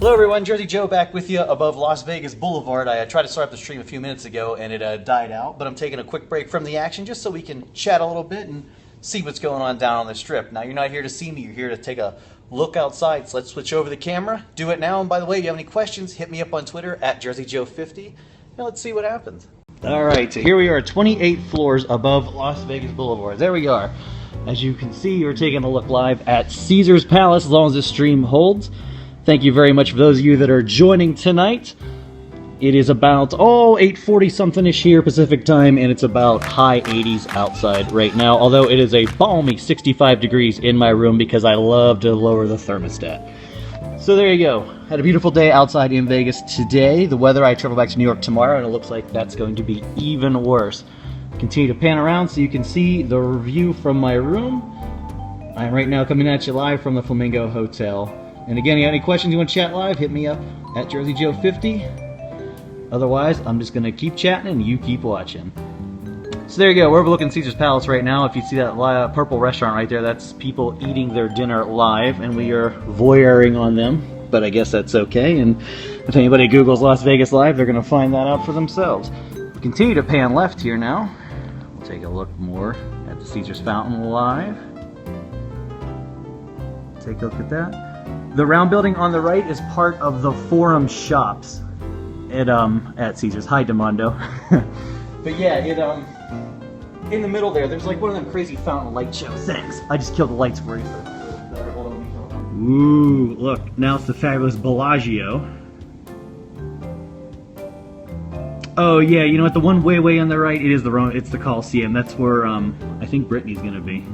Hello everyone, Jersey Joe back with you above Las Vegas Boulevard. I tried to start up the stream a few minutes ago and it died out, but I'm taking a quick break from the action just so we can chat a little bit and see what's going on down on the strip. Now you're not here to see me, you're here to take a look outside, so let's switch over the camera, do it now, and by the way, if you have any questions, hit me up on Twitter at JerseyJoe50, and let's see what happens. Alright, so here we are, 28 floors above Las Vegas Boulevard. There we are. As you can see, you're taking a look live at Caesar's Palace as long as this stream holds. Thank you very much for those of you that are joining tonight. It is about, 8:40 something-ish here Pacific time, and it's about high 80s outside right now, although it is a balmy 65 degrees in my room because I love to lower the thermostat. So there you go. Had a beautiful day outside in Vegas today. The weather, I travel back to New York tomorrow, and it looks like that's going to be even worse. Continue to pan around so you can see the view from my room. I'm right now coming at you live from the Flamingo Hotel. And again, if you have any questions you want to chat live, hit me up at JerseyJoe50. Otherwise, I'm just going to keep chatting and you keep watching. So there you go, we're overlooking Caesar's Palace right now. If you see that purple restaurant right there, that's people eating their dinner live, and we are voyeuring on them. But I guess that's okay, and if anybody Googles Las Vegas Live, they're going to find that out for themselves. We continue to pan left here now. We'll take a look more at the Caesar's Fountain live. Take a look at that. The round building on the right is part of the Forum Shops at Caesars. Hi, Demondo. But yeah, in the middle there's like one of them crazy fountain light shows. Thanks. I just killed the lights for you. Hold on. Ooh, look. Now it's the fabulous Bellagio. Oh yeah, you know what? The one way on the right, it's the Coliseum. That's where I think Britney's gonna be.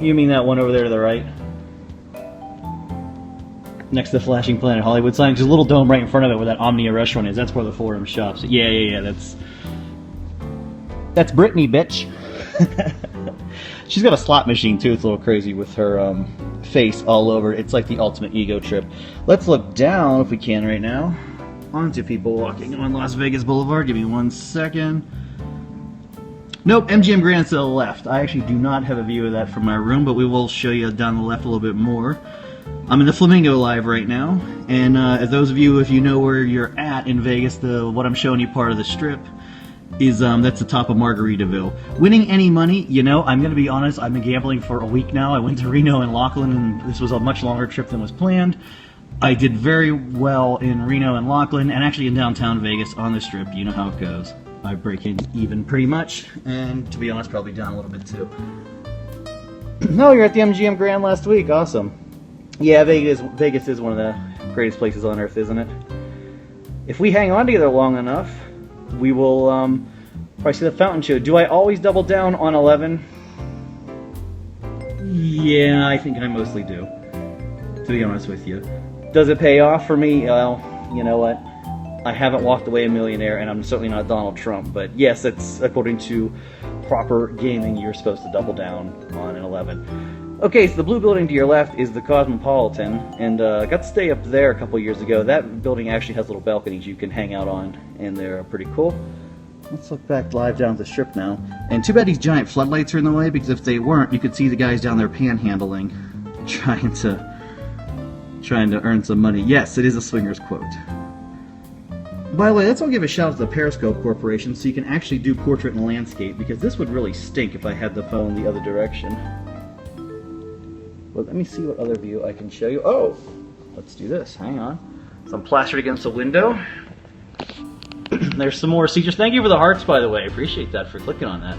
You mean that one over there to the right? Next to the Flashing Planet Hollywood sign, just a little dome right in front of it where that Omnia restaurant is. That's where the Forum Shops. Yeah. That's Britney, bitch. She's got a slot machine too. It's a little crazy with her face all over. It's like the ultimate ego trip. Let's look down if we can right now onto people walking on Las Vegas Boulevard. Give me 1 second. Nope, MGM Grand's to the left. I actually do not have a view of that from my room, but we will show you down the left a little bit more. I'm in the Flamingo live right now, and as those of you, if you know where you're at in Vegas, what I'm showing you part of the strip is that's the top of Margaritaville. Winning any money, I'm going to be honest, I've been gambling for a week now. I went to Reno and Laughlin, and this was a much longer trip than was planned. I did very well in Reno and Laughlin, and actually in downtown Vegas on the strip. You know how it goes. I break in even pretty much, and to be honest, probably down a little bit too. No, you're at the MGM Grand last week. Awesome. Yeah, Vegas is one of the greatest places on earth, isn't it? If we hang on together long enough, we will probably see the fountain show. Do I always double down on 11? Yeah, I think I mostly do, to be honest with you. Does it pay off for me? Well, you know what? I haven't walked away a millionaire, and I'm certainly not Donald Trump, but yes, it's according to proper gaming, you're supposed to double down on an 11. Okay, so the blue building to your left is the Cosmopolitan, and I got to stay up there a couple years ago. That building actually has little balconies you can hang out on, and they're pretty cool. Let's look back live down at the strip now. And too bad these giant floodlights are in the way, because if they weren't, you could see the guys down there panhandling, trying to earn some money. Yes, it is a swingers quote. By the way, let's all give a shout out to the Periscope Corporation so you can actually do portrait and landscape, because this would really stink if I had the phone the other direction. Well, let me see what other view I can show you. Oh, let's do this. Hang on. So I'm plastered against the window. There's some more Caesars. Thank you for the hearts, by the way. I appreciate that for clicking on that.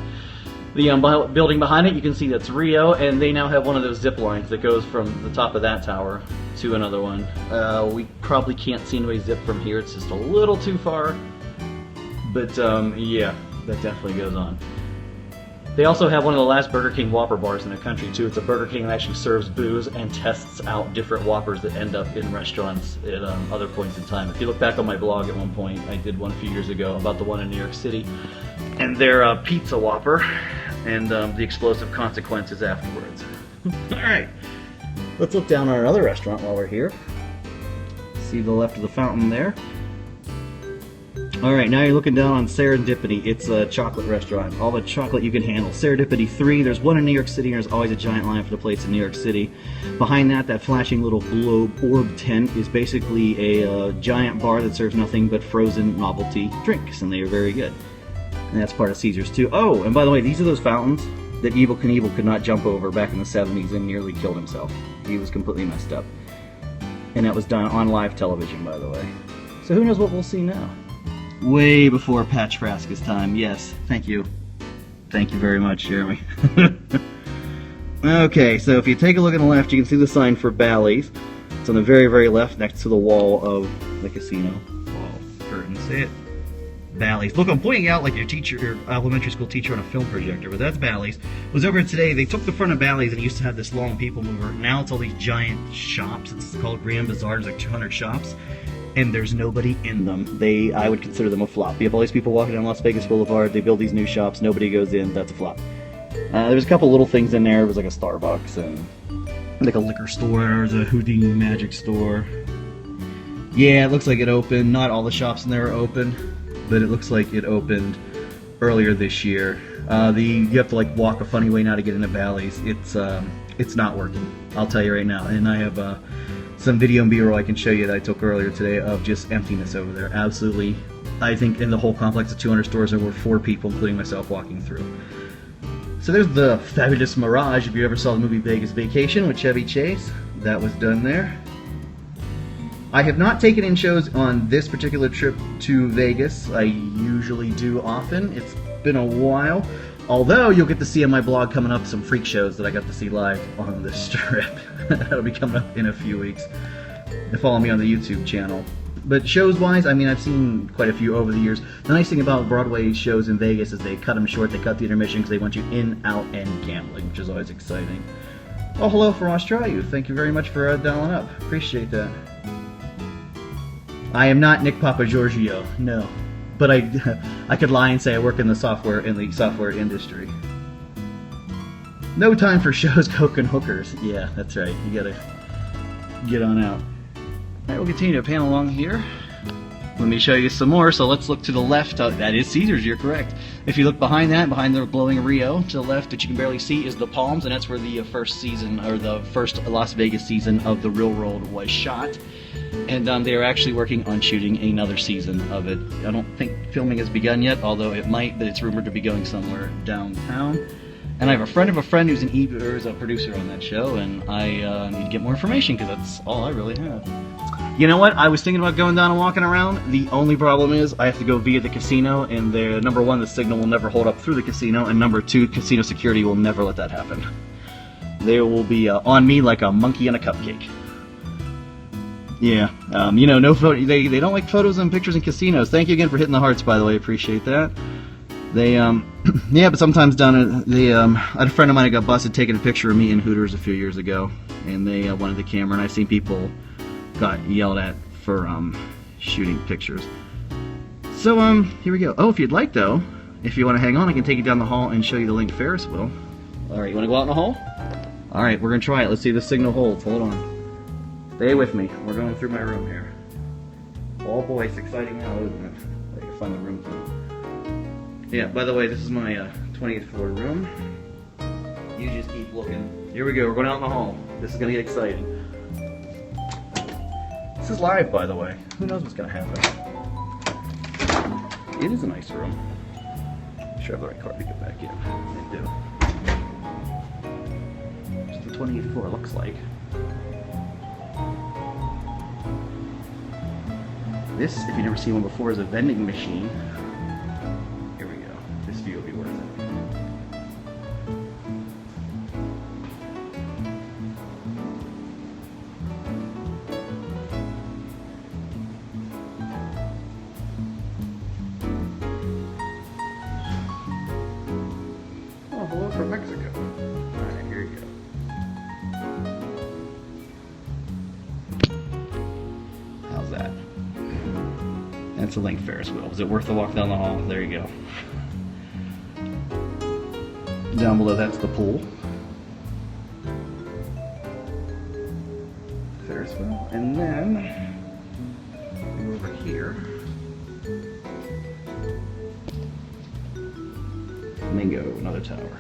The building behind it, you can see that's Rio, and they now have one of those zip lines that goes from the top of that tower to another one. We probably can't see anybody zip from here. It's just a little too far. But yeah, that definitely goes on. They also have one of the last Burger King Whopper bars in the country too. It's a Burger King that actually serves booze and tests out different Whoppers that end up in restaurants at other points in time. If you look back on my blog at one point, I did one a few years ago about the one in New York City, and their pizza Whopper and the explosive consequences afterwards. Alright, let's look down on our other restaurant while we're here. See the left of the fountain there. Alright, now you're looking down on Serendipity. It's a chocolate restaurant. All the chocolate you can handle. Serendipity 3, there's one in New York City, and there's always a giant line for the place in New York City. Behind that, that flashing little globe orb tent is basically a giant bar that serves nothing but frozen novelty drinks, and they are very good. And that's part of Caesars too. Oh, and by the way, these are those fountains that Evel Knievel could not jump over back in the 70s and nearly killed himself. He was completely messed up. And that was done on live television, by the way. So who knows what we'll see now? Way before Patch Frasca's time, yes. Thank you. Thank you very much, Jeremy. Okay, so if you take a look on the left, you can see the sign for Bally's. It's on the very, very left, next to the wall of the casino. Wall, curtain, see it? Bally's. Look, I'm pointing out like your teacher, your elementary school teacher on a film projector, but that's Bally's. Was over today, they took the front of Bally's and it used to have this long people mover. Now it's all these giant shops. It's called Grand Bazaar. There's like 200 shops. And there's nobody in them. I would consider them a flop. You have all these people walking down Las Vegas Boulevard, they build these new shops, nobody goes in, that's a flop. There's a couple little things in there. There was like a Starbucks and like a liquor store, there's a Houdini magic store. Yeah, it looks like it opened. Not all the shops in there are open, but it looks like it opened earlier this year. You have to like walk a funny way now to get into Bally's. It's not working, I'll tell you right now. And I have some video and B-roll I can show you that I took earlier today of just emptiness over there. Absolutely. I think in the whole complex of 200 stores there were 4 people, including myself, walking through. So there's the fabulous Mirage, if you ever saw the movie Vegas Vacation with Chevy Chase. That was done there. I have not taken in shows on this particular trip to Vegas. I usually do often. It's been a while. Although you'll get to see on my blog coming up some freak shows that I got to see live on the strip. That'll be coming up in a few weeks. And follow me on the YouTube channel. But shows-wise, I mean, I've seen quite a few over the years. The nice thing about Broadway shows in Vegas is they cut them short. They cut the intermission because they want you in, out, and gambling, which is always exciting. Oh, hello, Frost Triu. Thank you very much for dialing up. Appreciate that. I am not Nick Papagiorgio, no. But I could lie and say I work in the software industry. No time for shows, coke, and hookers. Yeah, that's right. You gotta get on out. Alright, we'll continue to pan along here. Let me show you some more. So let's look to the left. That is Caesars, you're correct. If you look behind that, behind the glowing Rio, to the left that you can barely see is the Palms, and that's where the first season, or the first Las Vegas season of The Real World was shot. And they are actually working on shooting another season of it. I don't think filming has begun yet, although it might, but it's rumored to be going somewhere downtown. And I have a friend of a friend who's a producer on that show, and I need to get more information because that's all I really have. You know what? I was thinking about going down and walking around. The only problem is I have to go via the casino, and number one, the signal will never hold up through the casino, and number two, casino security will never let that happen. They will be on me like a monkey on a cupcake. Yeah, you know, no photo. They don't like photos and pictures in casinos. Thank you again for hitting the hearts, by the way. Appreciate that. They, yeah, but sometimes down at I had a friend of mine that got busted taking a picture of me in Hooters a few years ago, and they wanted the camera, and I've seen people got yelled at for shooting pictures. So here we go. Oh, if you'd like though, if you want to hang on, I can take you down the hall and show you the Link Ferris wheel. All right, you want to go out in the hall? All right, we're gonna try it. Let's see if the signal holds. Hold on. Stay with me. We're going through my room here. Oh boy, it's exciting now, isn't it? I can find the room key. Yeah, by the way, this is my 20th floor room. You just keep looking. Here we go. We're going out in the hall. This is gonna get exciting. This is live, by the way. Who knows what's gonna happen? It is a nice room. Sure, I have the right card to get back in. I do. Just the 20th floor looks like. This, if you've never seen one before, is a vending machine. Here we go. This view will be worth it. Oh, hello from Mexico. Alright, here you go. How's that? That's a Link Ferris wheel. Is it worth the walk down the hall? There you go. Down below, that's the pool. Ferris wheel. And then, over here, tower.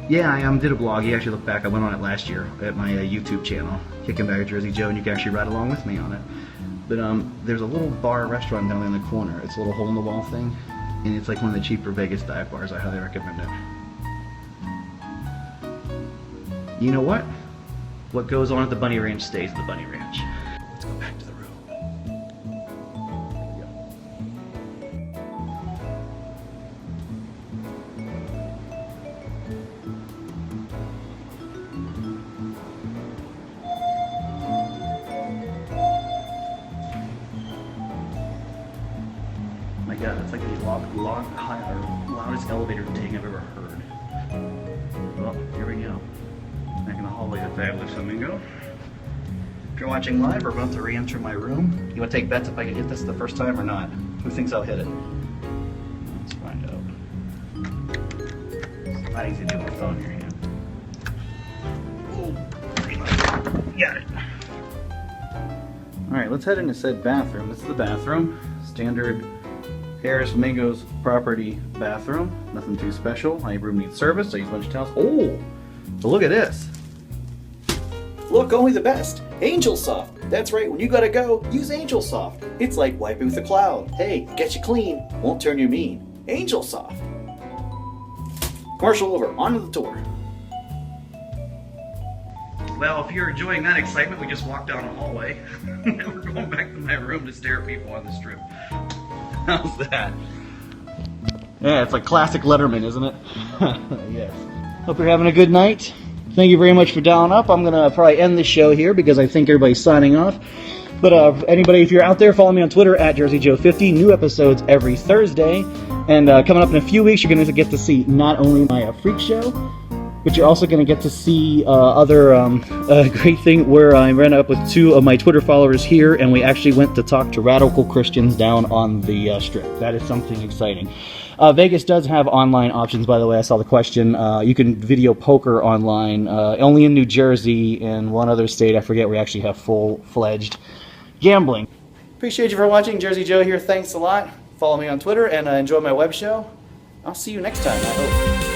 Yeah, I did a blog. You actually look back. I went on it last year at my YouTube channel, Kicking Back at Jersey Joe, and you can actually ride along with me on it. But there's a little bar restaurant down in the corner. It's a little hole in the wall thing, and it's like one of the cheaper Vegas dive bars. I highly recommend it. You know what? What goes on at the Bunny Ranch stays at the Bunny Ranch. Let's go back to the room. My God, that's like the loudest elevator thing I've ever heard. Well, here we go. Back in the hallway of Fabulous Flamingo. If you're watching live, we're about to re-enter my room. You want to take bets if I can hit this the first time or not? Who thinks I'll hit it? Let's find out. It's not easy to do with a phone in your hand. Got it. Alright, let's head into said bathroom. This is the bathroom. Standard Harris Flamingo's property bathroom. Nothing too special. My room needs service. I use a bunch of towels. Oh! But look at this. Look, only the best. Angel Soft. That's right, when you gotta go, use Angel Soft. It's like wiping with a cloud. Hey, get you clean, won't turn you mean. Angel Soft. Commercial over, on to the tour. Well, if you're enjoying that excitement, we just walked down a hallway. Now we're going back to my room to stare at people on the strip. How's that? Yeah, it's like classic Letterman, isn't it? Yes. Hope you're having a good night. Thank you very much for dialing up. I'm going to probably end the show here because I think everybody's signing off. But anybody, if you're out there, follow me on Twitter at JerseyJoe50. New episodes every Thursday. And coming up in a few weeks, you're going to get to see not only my freak show, but you're also going to get to see other great thing where I ran up with two of my Twitter followers here, and we actually went to talk to radical Christians down on the strip. That is something exciting. Vegas does have online options, by the way. I saw the question. You can video poker online, only in New Jersey and one other state, I forget, we actually have full-fledged gambling. Appreciate you for watching. Jersey Joe here. Thanks a lot. Follow me on Twitter and enjoy my web show. I'll see you next time, I hope.